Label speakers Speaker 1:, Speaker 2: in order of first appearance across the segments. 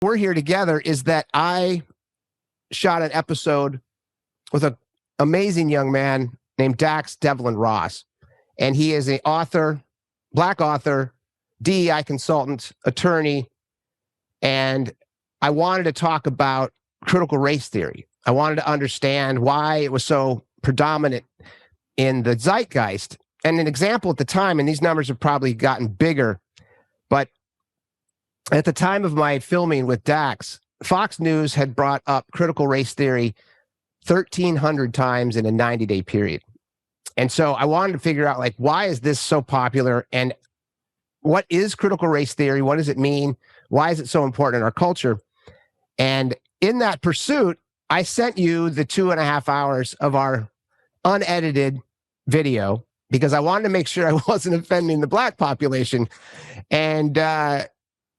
Speaker 1: we're here together is that I shot an episode with an amazing young man named Dax Devlin Ross. And he is an author, Black author, DEI consultant, attorney. And I wanted to talk about critical race theory. I wanted to understand why it was so predominant in the zeitgeist. And an example at the time, and these numbers have probably gotten bigger, but at the time of my filming with Dax, Fox News had brought up critical race theory 1,300 times in a 90-day period. And so I wanted to figure out, like, why is this so popular? And what is critical race theory? What does it mean? Why is it so important in our culture? And in that pursuit, I sent you the 2.5 hours of our unedited video because I wanted to make sure I wasn't offending the Black population. And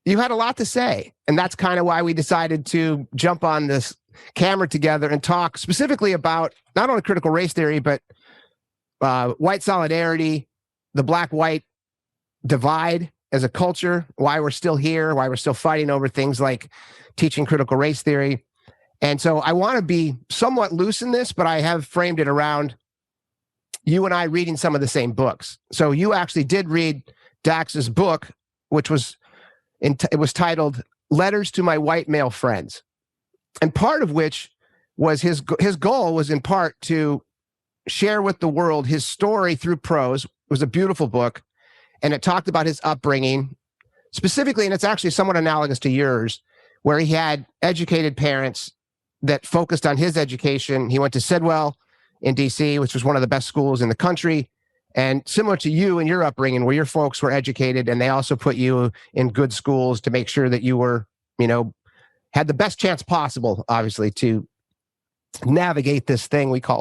Speaker 1: you had a lot to say. And that's kind of why we decided to jump on this camera together and talk specifically about not only critical race theory, but white solidarity, the Black-white divide as a culture, why we're still here, why we're still fighting over things like teaching critical race theory. And so I want to be somewhat loose in this, but I have framed it around you and I reading some of the same books. So you actually did read Dax's book, which was it was titled Letters to My White Male Friends. And part of which was his goal was in part to share with the world his story through prose. It was a beautiful book. And it talked about his upbringing specifically, and it's actually somewhat analogous to yours, where he had educated parents that focused on his education. He went to Sidwell in DC, which was one of the best schools in the country. And similar to you and your upbringing, where your folks were educated and they also put you in good schools to make sure that you were, had the best chance possible, obviously, to navigate this thing we call